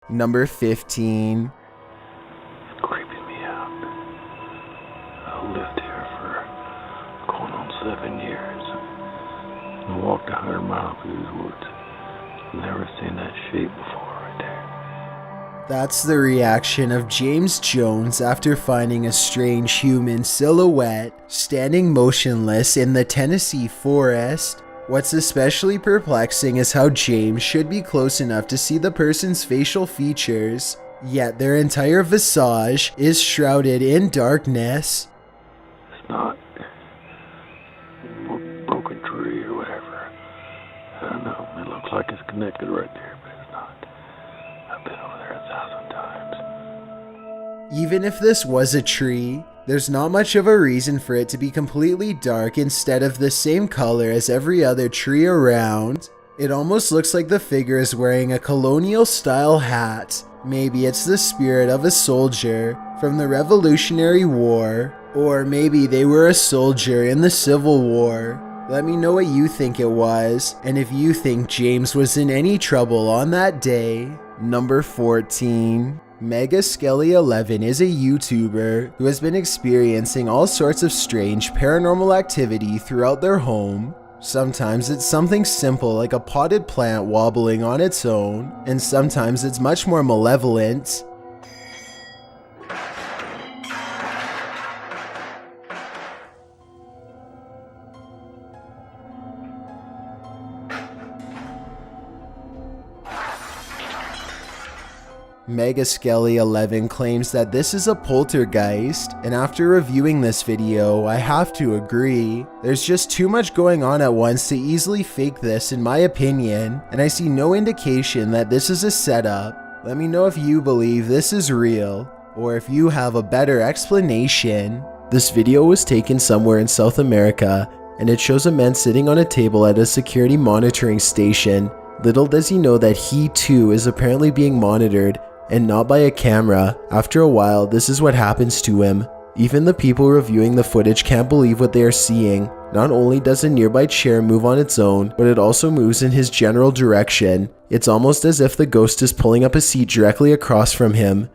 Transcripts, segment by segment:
Number 15. It's creeping me out. I lived here for going on 7 years. I walked 100 miles through these woods. Never seen that shape before right there. That's the reaction of James Jones after finding a strange human silhouette standing motionless in the Tennessee forest. What's especially perplexing is how James should be close enough to see the person's facial features, yet their entire visage is shrouded in darkness. It's not a broken tree or whatever. I don't know. It looks like it's connected right there, but it's not. I've been over there 1,000 times. Even if this was a tree, there's not much of a reason for it to be completely dark instead of the same color as every other tree around. It almost looks like the figure is wearing a colonial style hat. Maybe it's the spirit of a soldier from the Revolutionary War, or maybe they were a soldier in the Civil War. Let me know what you think it was, and if you think James was in any trouble on that day. Number 14. Mega Skelly 11 is a YouTuber who has been experiencing all sorts of strange paranormal activity throughout their home. Sometimes it's something simple like a potted plant wobbling on its own, and sometimes it's much more malevolent. Mega Skelly 11 claims that this is a poltergeist, and after reviewing this video, I have to agree. There's just too much going on at once to easily fake this in my opinion, and I see no indication that this is a setup. Let me know if you believe this is real, or if you have a better explanation. This video was taken somewhere in South America, and it shows a man sitting on a table at a security monitoring station. Little does he know that he too is apparently being monitored, and not by a camera. After a while, this is what happens to him. Even the people reviewing the footage can't believe what they are seeing. Not only does a nearby chair move on its own, but it also moves in his general direction. It's almost as if the ghost is pulling up a seat directly across from him.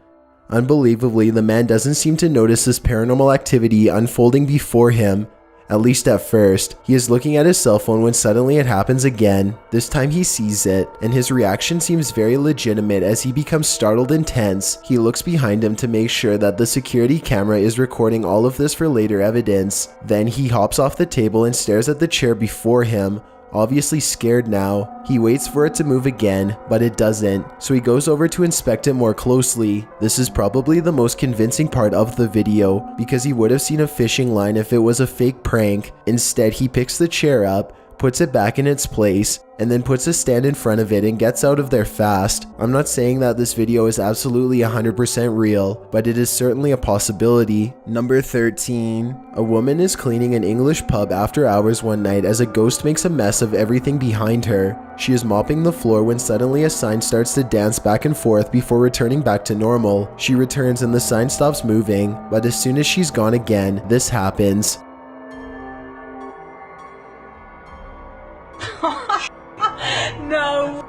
Unbelievably, the man doesn't seem to notice this paranormal activity unfolding before him. At least at first. He is looking at his cell phone when suddenly it happens again. This time he sees it, and his reaction seems very legitimate as he becomes startled and tense. He looks behind him to make sure that the security camera is recording all of this for later evidence. Then he hops off the table and stares at the chair before him. Obviously scared now, he waits for it to move again, but it doesn't, so he goes over to inspect it more closely. This is probably the most convincing part of the video, because he would have seen a fishing line if it was a fake prank. Instead, he picks the chair up, puts it back in its place, and then puts a stand in front of it and gets out of there fast. I'm not saying that this video is absolutely 100% real, but it is certainly a possibility. Number 13. A woman is cleaning an English pub after hours one night as a ghost makes a mess of everything behind her. She is mopping the floor when suddenly a sign starts to dance back and forth before returning back to normal. She returns and the sign stops moving, but as soon as she's gone again, this happens. No.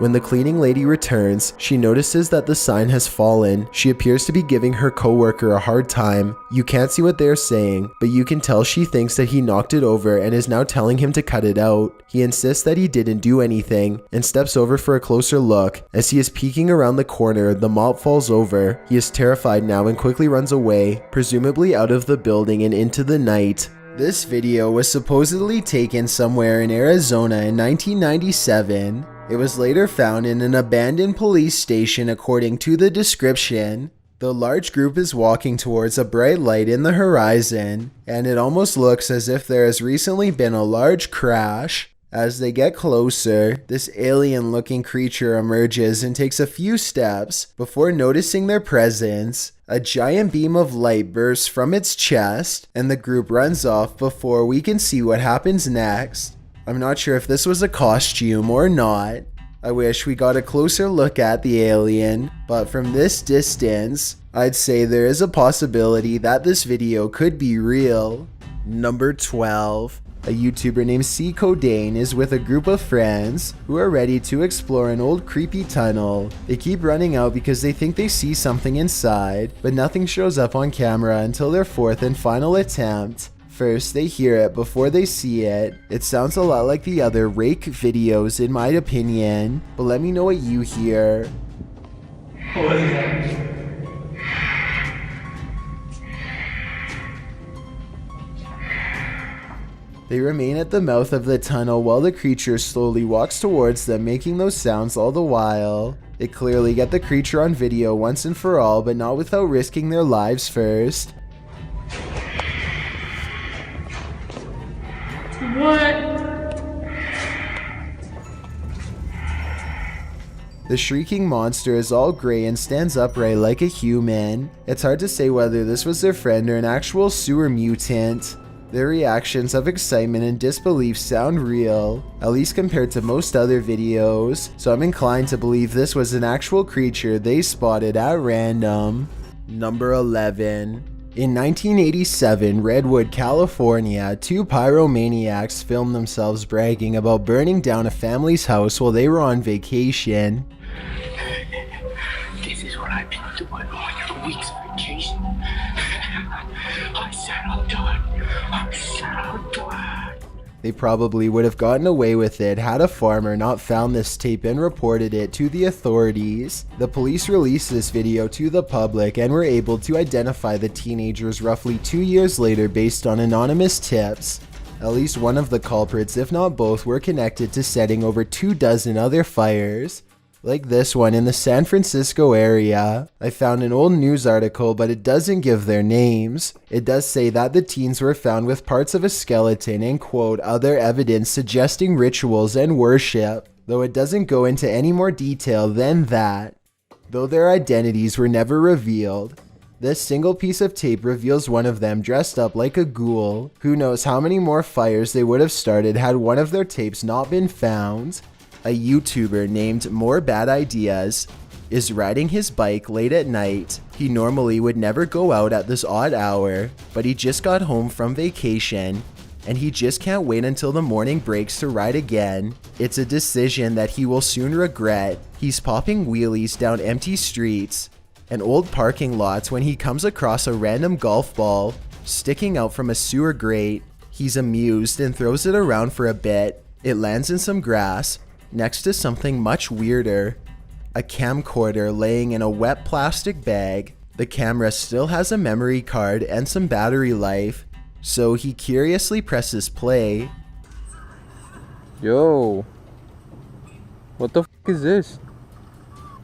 When the cleaning lady returns, she notices that the sign has fallen. She appears to be giving her coworker a hard time. You can't see what they're saying, but you can tell she thinks that he knocked it over and is now telling him to cut it out. He insists that he didn't do anything and steps over for a closer look. As he is peeking around the corner, the mop falls over. He is terrified now and quickly runs away, presumably out of the building and into the night. This video was supposedly taken somewhere in Arizona in 1997. It was later found in an abandoned police station according to the description. The large group is walking towards a bright light in the horizon, and it almost looks as if there has recently been a large crash. As they get closer, this alien-looking creature emerges and takes a few steps before noticing their presence. A giant beam of light bursts from its chest, and the group runs off before we can see what happens next. I'm not sure if this was a costume or not. I wish we got a closer look at the alien, but from this distance, I'd say there is a possibility that this video could be real. Number 12. A YouTuber named C. Codain is with a group of friends who are ready to explore an old creepy tunnel. They keep running out because they think they see something inside, but nothing shows up on camera until their fourth and final attempt. First, they hear it before they see it. It sounds a lot like the other rake videos in my opinion, but let me know what you hear. What is that? They remain at the mouth of the tunnel while the creature slowly walks towards them, making those sounds all the while. They clearly get the creature on video once and for all, but not without risking their lives first. What? The shrieking monster is all gray and stands upright like a human. It's hard to say whether this was their friend or an actual sewer mutant. Their reactions of excitement and disbelief sound real, at least compared to most other videos, so I'm inclined to believe this was an actual creature they spotted at random. Number 11. In 1987, Redwood, California, two pyromaniacs filmed themselves bragging about burning down a family's house while they were on vacation. This is what I've been doing on your week's vacation. I said I'll do it. I said I'll do it. They probably would have gotten away with it had a farmer not found this tape and reported it to the authorities. The police released this video to the public and were able to identify the teenagers roughly 2 years later based on anonymous tips. At least one of the culprits, if not both, were connected to setting over 24 other fires. Like this one in the San Francisco area. I found an old news article, but it doesn't give their names. It does say that the teens were found with parts of a skeleton and quote, other evidence suggesting rituals and worship, though it doesn't go into any more detail than that. Though their identities were never revealed. This single piece of tape reveals one of them dressed up like a ghoul. Who knows how many more fires they would have started had one of their tapes not been found. A YouTuber named More Bad Ideas is riding his bike late at night. He normally would never go out at this odd hour, but he just got home from vacation and he just can't wait until the morning breaks to ride again. It's a decision that he will soon regret. He's popping wheelies down empty streets and old parking lots when he comes across a random golf ball sticking out from a sewer grate. He's amused and throws it around for a bit. It lands in some grass next to something much weirder, a camcorder laying in a wet plastic bag. The camera still has a memory card and some battery life, so he curiously presses play. Yo, what the f is this?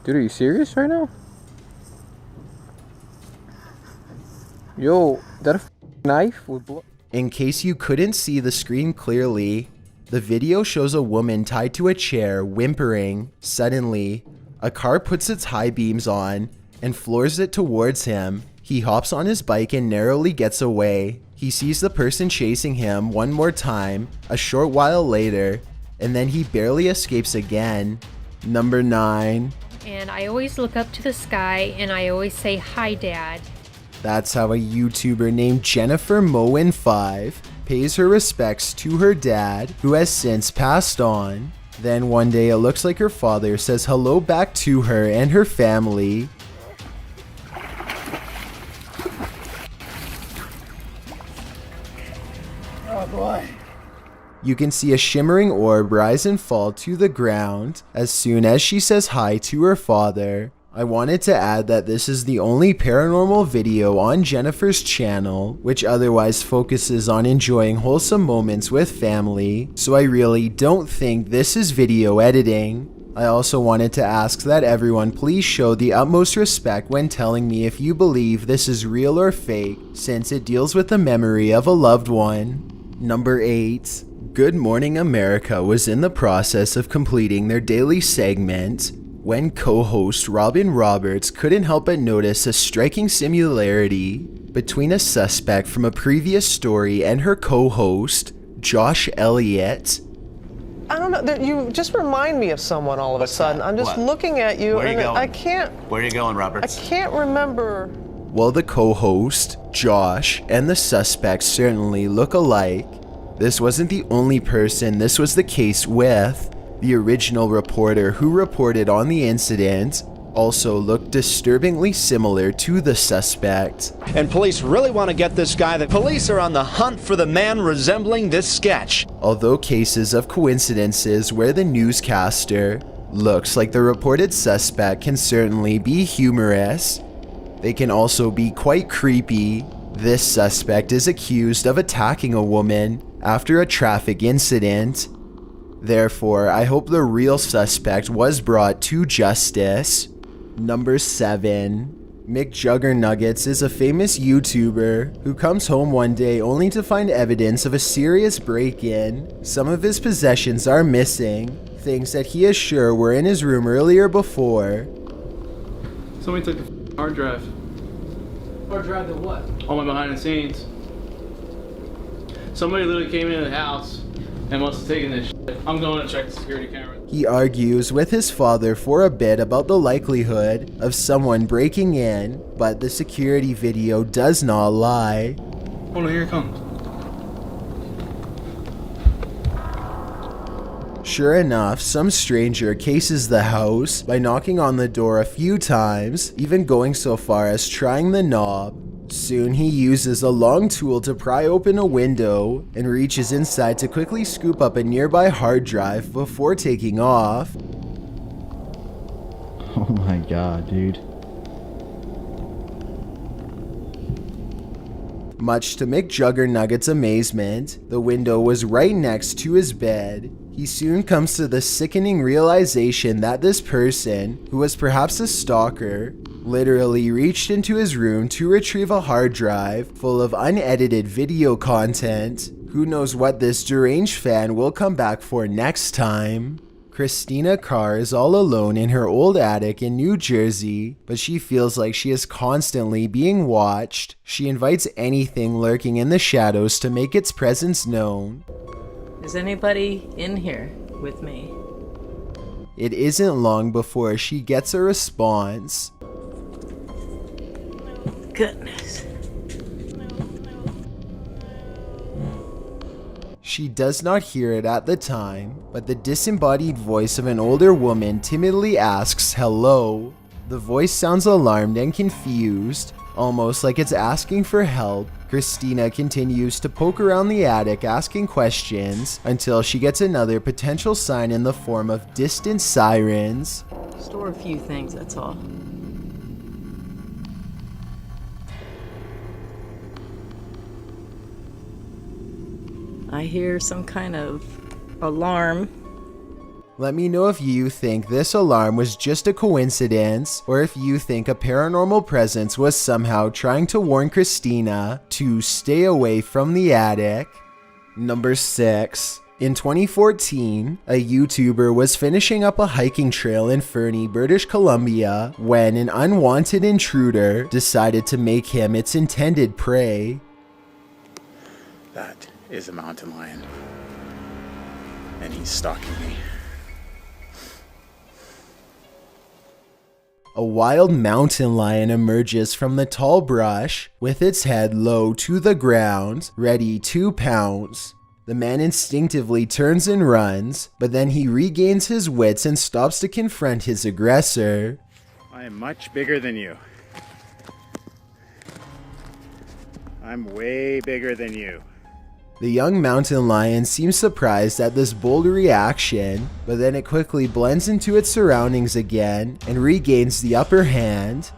Dude, are you serious right now? Yo, that a knife with blood? In case you couldn't see the screen clearly, the video shows a woman tied to a chair, whimpering. Suddenly, a car puts its high beams on and floors it towards him. He hops on his bike and narrowly gets away. He sees the person chasing him one more time, a short while later, and then he barely escapes again. Number 9. And I always look up to the sky and I always say, "Hi, Dad." That's how a YouTuber named Jennifer Moen5 pays her respects to her dad, who has since passed on. Then one day it looks like her father says hello back to her and her family. Oh boy. You can see a shimmering orb rise and fall to the ground as soon as she says hi to her father. I wanted to add that this is the only paranormal video on Jennifer's channel, which otherwise focuses on enjoying wholesome moments with family, so I really don't think this is video editing. I also wanted to ask that everyone please show the utmost respect when telling me if you believe this is real or fake, since it deals with the memory of a loved one. Number 8. Good Morning America was in the process of completing their daily segment when co-host Robin Roberts couldn't help but notice a striking similarity between a suspect from a previous story and her co-host, Josh Elliott. I don't know, you just remind me of someone all of a sudden. I'm just looking at you Where are you and going? I can't... Where are you going, I Roberts? can't remember... Well, the co-host, Josh, and the suspect certainly look alike. This wasn't the only person this was the case with. The original reporter who reported on the incident also looked disturbingly similar to the suspect. And police really want to get this guy. The police are on the hunt for the man resembling this sketch. Although cases of coincidences where the newscaster looks like the reported suspect can certainly be humorous, they can also be quite creepy. This suspect is accused of attacking a woman after a traffic incident. Therefore, I hope the real suspect was brought to justice. Number 7. McJuggernuggets is a famous YouTuber who comes home one day only to find evidence of a serious break-in. Some of his possessions are missing, things that he is sure were in his room earlier before. Somebody took the hard drive. Hard drive to what? All my behind the scenes. Somebody literally came into the house and must have taken this shit. I'm going to check the security camera. He argues with his father for a bit about the likelihood of someone breaking in, but the security video does not lie. Hold on, here it comes. Sure enough, some stranger cases the house by knocking on the door a few times, even going so far as trying the knob. Soon he uses a long tool to pry open a window and reaches inside to quickly scoop up a nearby hard drive before taking off. Oh my god, dude. Much to McJuggernuggets' amazement, the window was right next to his bed. He soon comes to the sickening realization that this person, who was perhaps a stalker, literally reached into his room to retrieve a hard drive full of unedited video content. Who knows what this deranged fan will come back for next time? Christina Carr is all alone in her old attic in New Jersey, but she feels like she is constantly being watched. She invites anything lurking in the shadows to make its presence known. Is anybody in here with me? It isn't long before she gets a response. Goodness. She does not hear it at the time, but the disembodied voice of an older woman timidly asks hello. The voice sounds alarmed and confused, almost like it's asking for help. Christina continues to poke around the attic asking questions until she gets another potential sign in the form of distant sirens. Store a few things, that's all. I hear some kind of alarm. Let me know if you think this alarm was just a coincidence, or if you think a paranormal presence was somehow trying to warn Christina to stay away from the attic. Number 6. In 2014, a YouTuber was finishing up a hiking trail in Fernie, British Columbia, when an unwanted intruder decided to make him its intended prey. That is a mountain lion, and he's stalking me. A wild mountain lion emerges from the tall brush with its head low to the ground, ready to pounce. The man instinctively turns and runs, but then he regains his wits and stops to confront his aggressor. I am much bigger than you. I'm way bigger than you. The young mountain lion seems surprised at this bold reaction, but then it quickly blends into its surroundings again and regains the upper hand.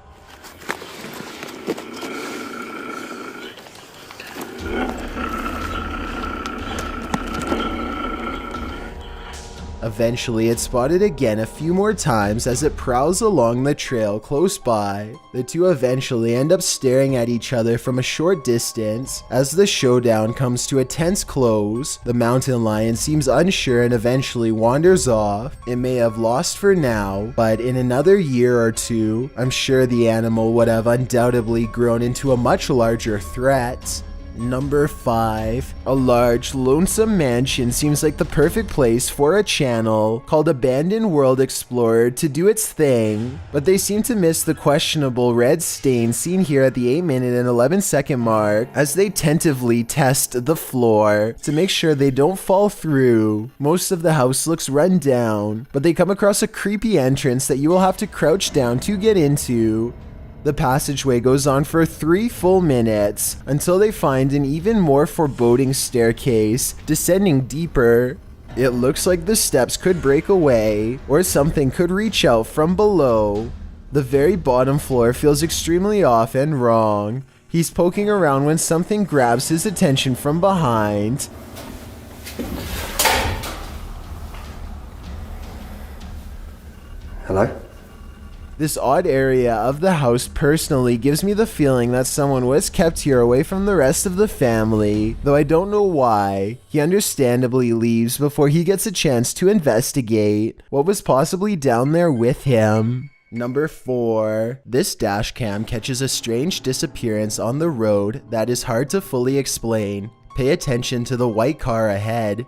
Eventually, it's spotted again a few more times as it prowls along the trail close by. The two eventually end up staring at each other from a short distance. As the showdown comes to a tense close, the mountain lion seems unsure and eventually wanders off. It may have lost for now, but in another year or two, I'm sure the animal would have undoubtedly grown into a much larger threat. Number 5. A large, lonesome mansion seems like the perfect place for a channel called Abandoned World Explorer to do its thing, but they seem to miss the questionable red stain seen here at the 8-minute and 11-second mark as they tentatively test the floor to make sure they don't fall through. Most of the house looks run down, but they come across a creepy entrance that you will have to crouch down to get into. The passageway goes on for 3 full minutes until they find an even more foreboding staircase descending deeper. It looks like the steps could break away or something could reach out from below. The very bottom floor feels extremely off and wrong. He's poking around when something grabs his attention from behind. Hello? This odd area of the house personally gives me the feeling that someone was kept here away from the rest of the family, though I don't know why. He understandably leaves before he gets a chance to investigate what was possibly down there with him. Number 4. This dash cam catches a strange disappearance on the road that is hard to fully explain. Pay attention to the white car ahead.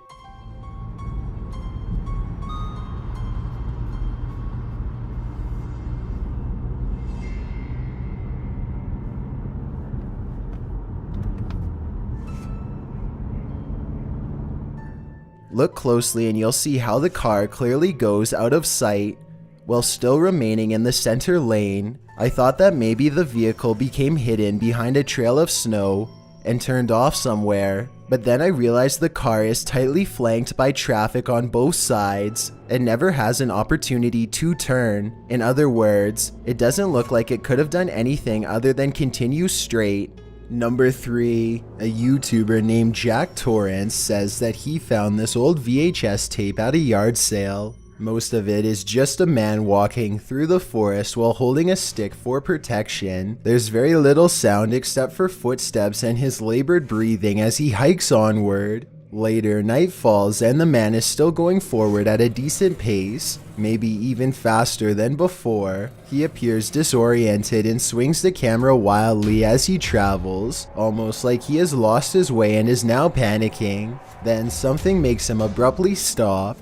Look closely and you'll see how the car clearly goes out of sight while still remaining in the center lane. I thought that maybe the vehicle became hidden behind a trail of snow and turned off somewhere, but then I realized the car is tightly flanked by traffic on both sides and never has an opportunity to turn. In other words, it doesn't look like it could have done anything other than continue straight. Number 3. A YouTuber named Jack Torrance says that he found this old VHS tape at a yard sale. Most of it is just a man walking through the forest while holding a stick for protection. There's very little sound except for footsteps and his labored breathing as he hikes onward. Later, night falls and the man is still going forward at a decent pace, maybe even faster than before. He appears disoriented and swings the camera wildly as he travels, almost like he has lost his way and is now panicking. Then something makes him abruptly stop.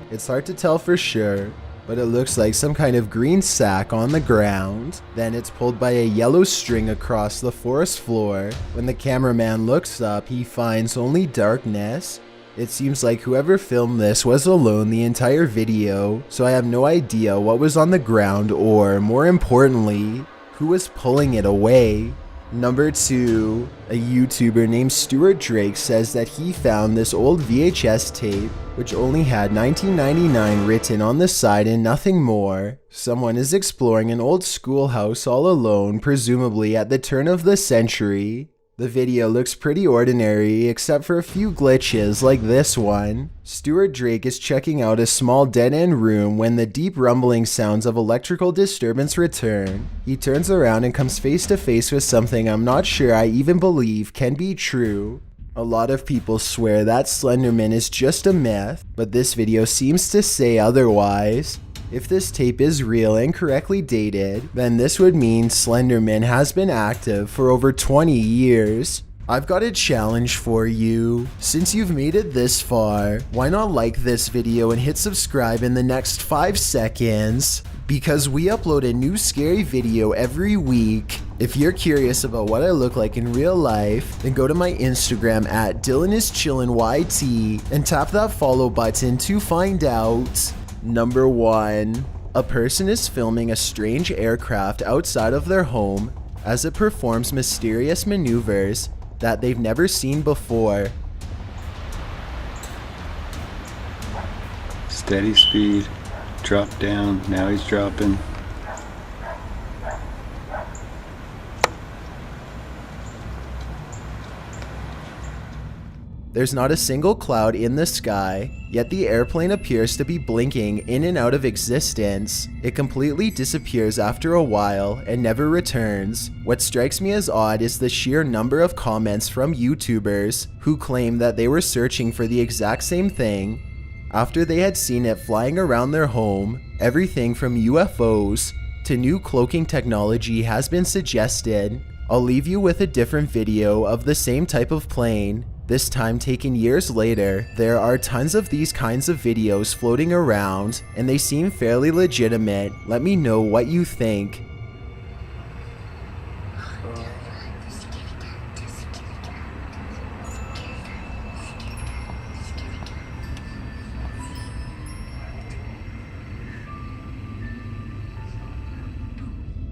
It's hard to tell for sure, but it looks like some kind of green sack on the ground. Then it's pulled by a yellow string across the forest floor. When the cameraman looks up, he finds only darkness. It seems like whoever filmed this was alone the entire video, so I have no idea what was on the ground or, more importantly, who was pulling it away. Number 2. A YouTuber named Stuart Drake says that he found this old VHS tape, which only had 1999 written on the side and nothing more. Someone is exploring an old schoolhouse all alone, presumably at the turn of the century. The video looks pretty ordinary except for a few glitches like this one. Stuart Drake is checking out a small dead-end room when the deep rumbling sounds of electrical disturbance return. He turns around and comes face to face with something I'm not sure I even believe can be true. A lot of people swear that Slenderman is just a myth, but this video seems to say otherwise. If this tape is real and correctly dated, then this would mean Slenderman has been active for over 20 years. I've got a challenge for you. Since you've made it this far, why not like this video and hit subscribe in the next 5 seconds? Because we upload a new scary video every week. If you're curious about what I look like in real life, then go to my Instagram at DylanIsChillinYT and tap that follow button to find out. Number 1. A person is filming a strange aircraft outside of their home as it performs mysterious maneuvers that they've never seen before. Steady speed, drop down, now he's dropping. There's not a single cloud in the sky, yet the airplane appears to be blinking in and out of existence. It completely disappears after a while and never returns. What strikes me as odd is the sheer number of comments from YouTubers who claim that they were searching for the exact same thing after they had seen it flying around their home. Everything from UFOs to new cloaking technology has been suggested. I'll leave you with a different video of the same type of plane, this time taken years later. There are tons of these kinds of videos floating around, and they seem fairly legitimate. Let me know what you think.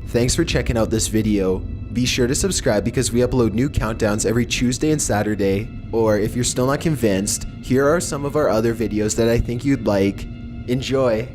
Thanks for checking out this video. Be sure to subscribe because we upload new countdowns every Tuesday and Saturday. Or if you're still not convinced, here are some of our other videos that I think you'd like. Enjoy!